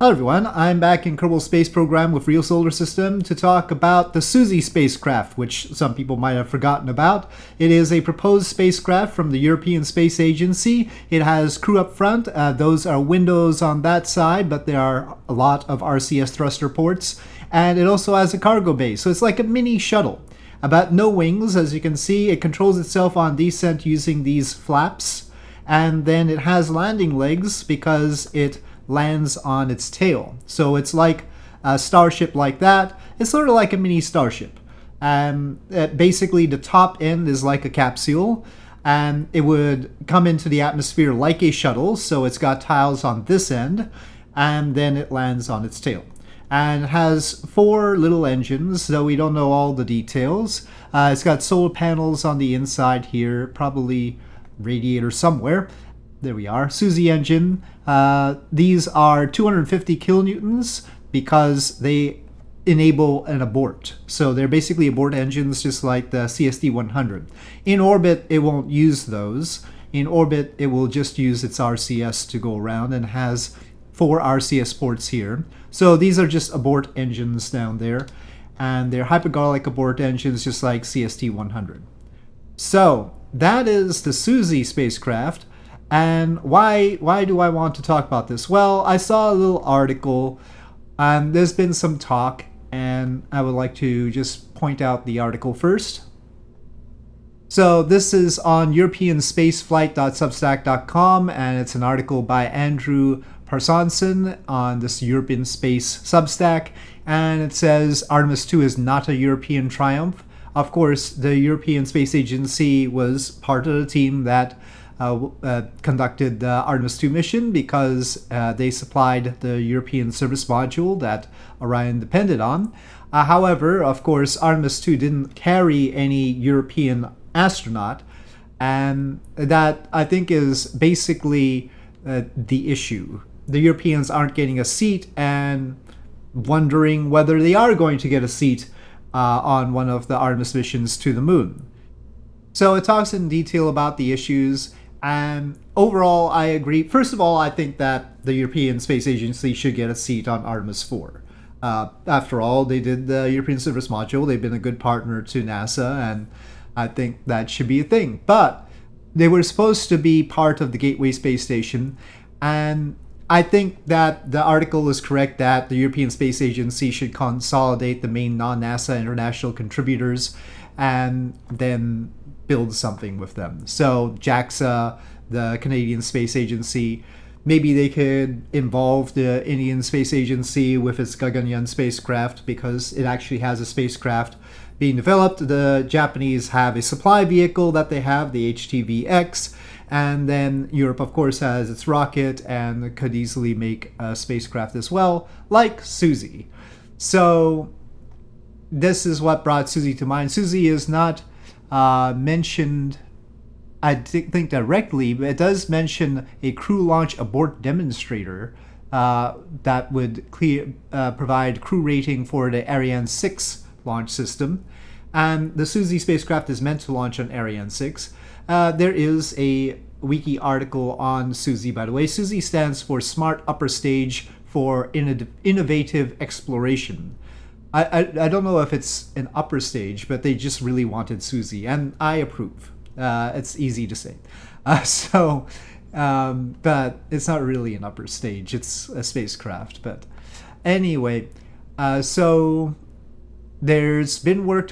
Hello everyone, I'm back in Kerbal Space Program with Real Solar System to talk about the SUSIE spacecraft, which some people might have forgotten about. It is a proposed spacecraft from the European Space Agency. It has crew up front. Those are windows on that side, but there are a lot of RCS thruster ports. And it also has a cargo bay, so it's like a mini shuttle. About no wings, as you can see. It controls itself on descent using these flaps. And then it has landing legs because it lands on its tail. So it's like a starship like that. It's sort of like a mini starship. Basically, the top end is like a capsule, and it would come into the atmosphere like a shuttle. So it's got tiles on this end, and then it lands on its tail. And it has 4 little engines, though we don't know all the details. It's got solar panels on the inside here, probably radiator somewhere. There we are, SUSIE engine. These are 250 kilonewtons because they enable an abort. So they're basically abort engines just like the CST-100. In orbit, it won't use those. In orbit, it will just use its RCS to go around and has 4 RCS ports here. So these are just abort engines down there. And they're hypergolic abort engines just like CST-100. So that is the SUSIE spacecraft. And why do I want to talk about this? Well, I saw a little article, and there's been some talk, and I would like to just point out the article first. So this is on europeanspaceflight.substack.com, and it's an article by Andrew Parsonson on this European Space Substack, and it says Artemis II is not a European triumph. Of course, the European Space Agency was part of the team that conducted the Artemis II mission because they supplied the European service module that Ariane depended on. However, of course, Artemis II didn't carry any European astronaut, and that I think is basically the issue. The Europeans aren't getting a seat and wondering whether they are going to get a seat on one of the Artemis missions to the moon. So it talks in detail about the issues. And overall, I agree. First of all, I think that the European Space Agency should get a seat on Artemis 4. After all, they did the European Service Module. They've been a good partner to NASA, and I think that should be a thing. But they were supposed to be part of the Gateway Space Station, and I think that the article is correct that the European Space Agency should consolidate the main non-NASA international contributors and then build something with them. So JAXA, the Canadian Space Agency, maybe they could involve the Indian Space Agency with its Gaganyaan spacecraft because it actually has a spacecraft being developed. The Japanese have a supply vehicle that they have, the HTV-X, and then Europe, of course, has its rocket and could easily make a spacecraft as well, like SUSIE. So this is what brought SUSIE to mind. SUSIE is not mentioned, I think directly, but it does mention a crew launch abort demonstrator that would provide crew rating for the Ariane 6 launch system. And the SUSIE spacecraft is meant to launch on Ariane 6. There is a wiki article on SUSIE, by the way. SUSIE stands for Smart Upper Stage for Innovative Exploration. I don't know if it's an upper stage, but they just really wanted SUSIE, and I approve. It's easy to say. But it's not really an upper stage. It's a spacecraft. But anyway, so there's been work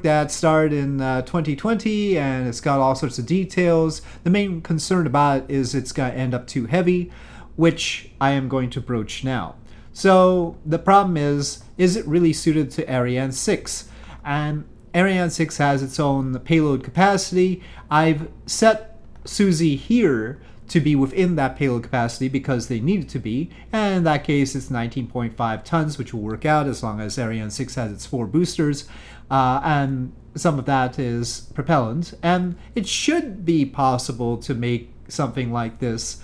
that started in 2020, and it's got all sorts of details. The main concern about it is it's going to end up too heavy, which I am going to broach now. So the problem is it really suited to Ariane 6? And Ariane 6 has its own payload capacity. I've set SUSIE here to be within that payload capacity because they need it to be. And in that case, it's 19.5 tons, which will work out as long as Ariane 6 has its 4 boosters. And some of that is propellant. And it should be possible to make something like this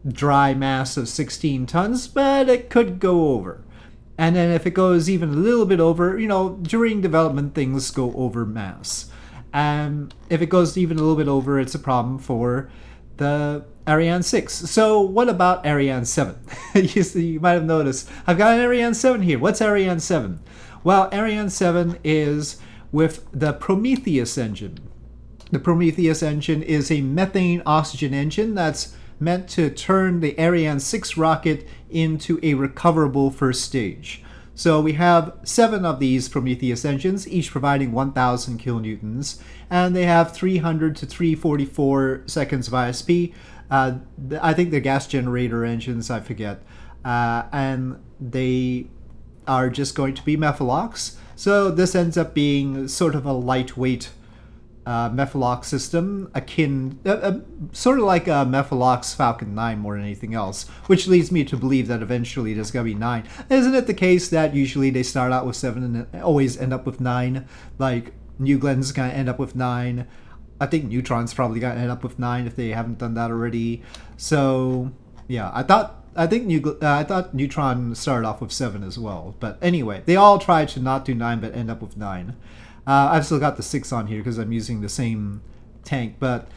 dry mass of 16 tons, but it could go over. And then if it goes even a little bit over, during development things go over mass. And if it goes even a little bit over, it's a problem for the Ariane 6. So what about Ariane 7? You might have noticed I've got an Ariane 7 here. What's Ariane 7? Well, Ariane 7 is with the Prometheus engine. The Prometheus engine is a methane oxygen engine that's meant to turn the Ariane 6 rocket into a recoverable first stage. So we have 7 of these Prometheus engines, each providing 1,000 kilonewtons, and they have 300 to 344 seconds of ISP. I think they're gas generator engines, I forget. And they are just going to be Methalox. So this ends up being sort of a lightweight Methalox system, akin, sort of like a Methalox Falcon 9 more than anything else, which leads me to believe that eventually there's going to be 9. Isn't it the case that usually they start out with 7 and always end up with 9? Like, New Glenn's going to end up with 9. I think Neutron's probably going to end up with 9 if they haven't done that already. So, yeah, I thought Neutron started off with 7 as well. But anyway, they all try to not do 9 but end up with 9. I've still got the 6 on here because I'm using the same tank. But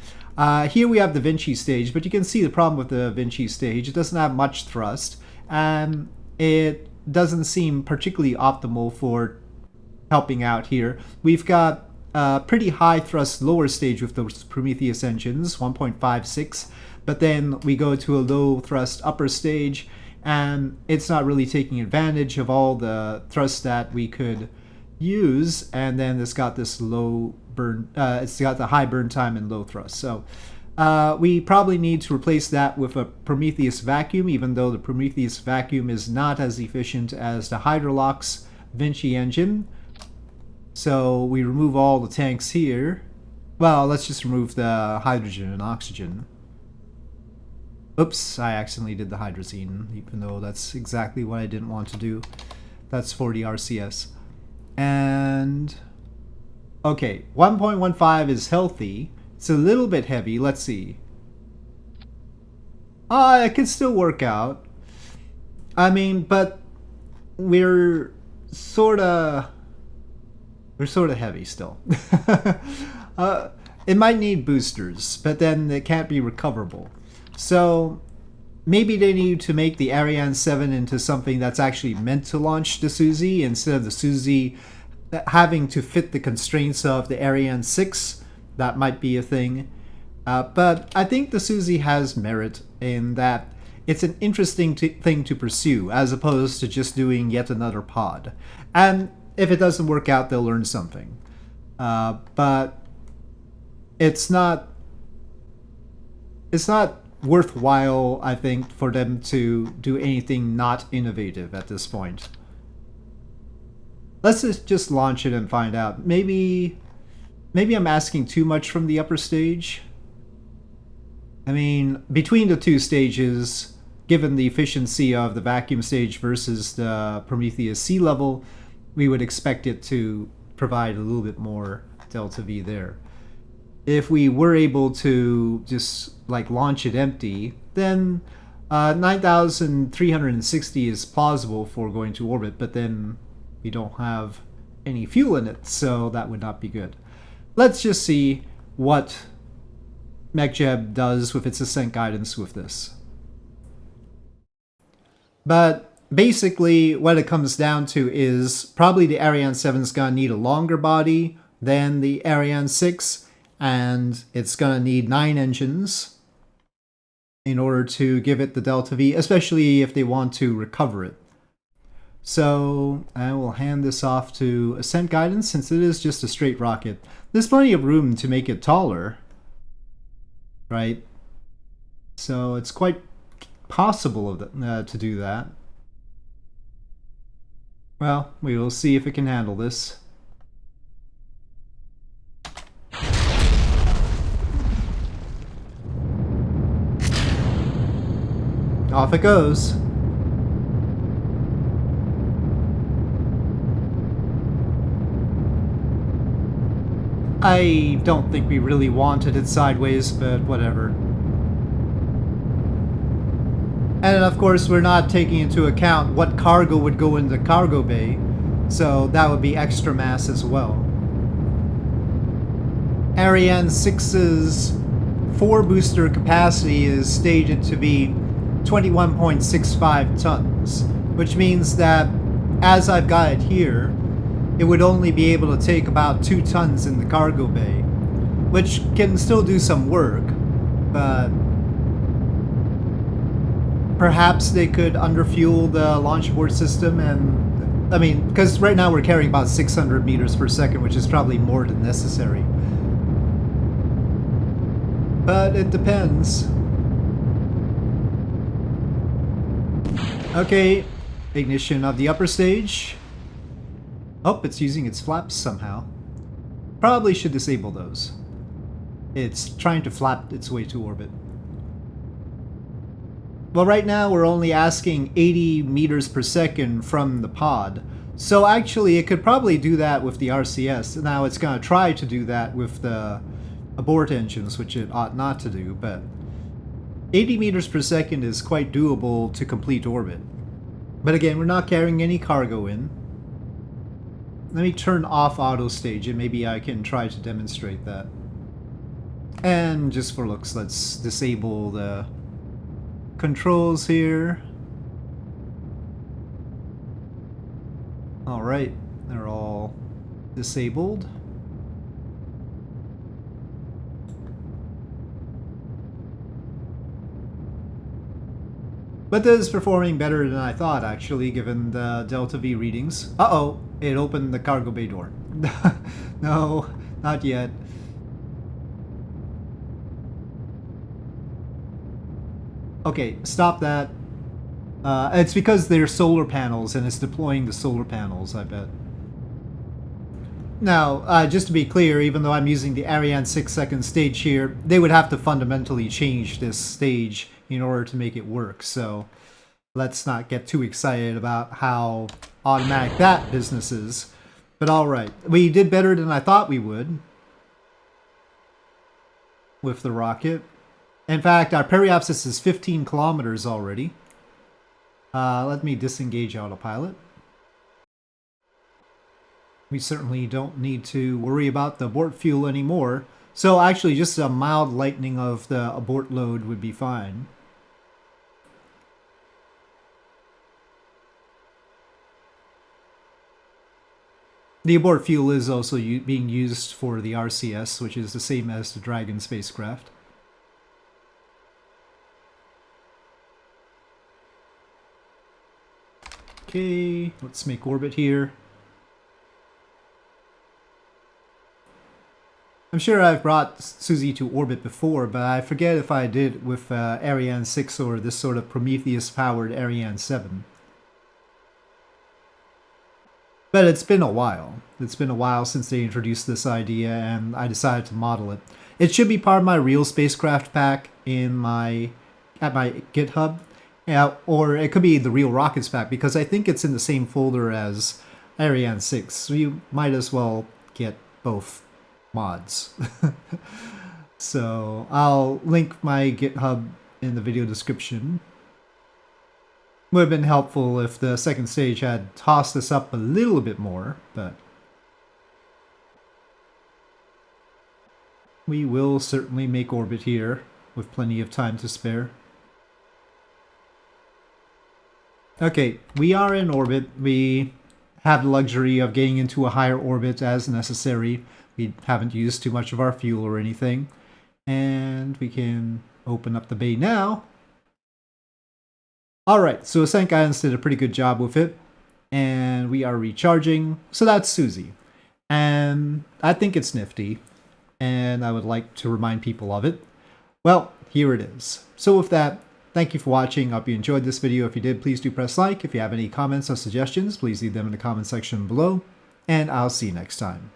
here we have the Vinci stage. But you can see the problem with the Vinci stage. It doesn't have much thrust. And it doesn't seem particularly optimal for helping out here. We've got a pretty high thrust lower stage with those Prometheus engines, 1.56. But then we go to a low thrust upper stage. And it's not really taking advantage of all the thrust that we could use, and then it's got this low burn, it's got the high burn time and low thrust. So we probably need to replace that with a Prometheus vacuum, even though the Prometheus vacuum is not as efficient as the Hydrolox Vinci engine. So we remove all the tanks here. Well, let's just remove the hydrogen and oxygen. Oops, I accidentally did the hydrazine, even though that's exactly what I didn't want to do. That's 40 RCS. And okay, 1.15 is healthy. It's a little bit heavy. Let's see. It can still work out. I mean, but we're sort of heavy still. It might need boosters, but then it can't be recoverable. So maybe they need to make the Ariane 7 into something that's actually meant to launch the Suzie instead of the Suzie having to fit the constraints of the Ariane 6. That might be a thing. But I think the Suzie has merit in that it's an interesting thing to pursue as opposed to just doing yet another pod. And if it doesn't work out, they'll learn something. But it's not worthwhile, I think, for them to do anything not innovative at this point. Let's just launch it and find out. Maybe I'm asking too much from the upper stage. I mean, between the two stages, given the efficiency of the vacuum stage versus the Prometheus sea level, we would expect it to provide a little bit more delta V there. If we were able to just like launch it empty, then 9,360 is plausible for going to orbit, but then we don't have any fuel in it, so that would not be good. Let's just see what MechJeb does with its ascent guidance with this. But basically what it comes down to is probably the Ariane 7 is going to need a longer body than the Ariane 6, and it's going to need 9 engines in order to give it the delta V, especially if they want to recover it. So I will hand this off to ascent guidance since it is just a straight rocket. There's plenty of room to make it taller, right? So it's quite possible to do that. Well, we will see if it can handle this. Off it goes. I don't think we really wanted it sideways, but whatever. And of course, we're not taking into account what cargo would go in the cargo bay, so that would be extra mass as well. Ariane 6's 4 booster capacity is stated to be 21.65 tons, which means that, as I've got it here, it would only be able to take about 2 tons in the cargo bay, which can still do some work, but perhaps they could underfuel the launch abort system, and I mean, because right now we're carrying about 600 meters per second, which is probably more than necessary. But it depends. Okay, ignition of the upper stage. Oh, it's using its flaps somehow. Probably should disable those. It's trying to flap its way to orbit. Well, right now we're only asking 80 meters per second from the pod. So actually it could probably do that with the RCS. Now it's going to try to do that with the abort engines, which it ought not to do, but 80 meters per second is quite doable to complete orbit. But again, we're not carrying any cargo in. Let me turn off auto stage and maybe I can try to demonstrate that. And just for looks, let's disable the controls here. Alright, they're all disabled. But this is performing better than I thought, actually, given the Delta V readings. Uh-oh, it opened the cargo bay door. No, not yet. Okay, stop that. It's because they're solar panels, and it's deploying the solar panels, I bet. Now, just to be clear, even though I'm using the Ariane 6-second stage here, they would have to fundamentally change this stage in order to make it work, so let's not get too excited about how automatic that business is. But alright, we did better than I thought we would with the rocket. In fact, our periapsis is 15 kilometers already. Let me disengage autopilot. We certainly don't need to worry about the abort fuel anymore. So actually just a mild lightening of the abort load would be fine. The abort fuel is also being used for the RCS, which is the same as the Dragon spacecraft. Okay, let's make orbit here. I'm sure I've brought Suzie to orbit before, but I forget if I did with Ariane 6 or this sort of Prometheus-powered Ariane 7. But it's been a while. It's been a while since they introduced this idea, and I decided to model it. It should be part of my real spacecraft pack at my GitHub, or it could be the real rockets pack, because I think it's in the same folder as Ariane 6. So you might as well get both mods. So I'll link my GitHub in the video description. Would have been helpful if the second stage had tossed us up a little bit more, but we will certainly make orbit here with plenty of time to spare. Okay, we are in orbit. We have the luxury of getting into a higher orbit as necessary. We haven't used too much of our fuel or anything. And we can open up the bay now. Alright, so Ascent Guidance did a pretty good job with it. And we are recharging. So that's Suzie. And I think it's nifty. And I would like to remind people of it. Well, here it is. So with that, thank you for watching. I hope you enjoyed this video. If you did, please do press like. If you have any comments or suggestions, please leave them in the comment section below. And I'll see you next time.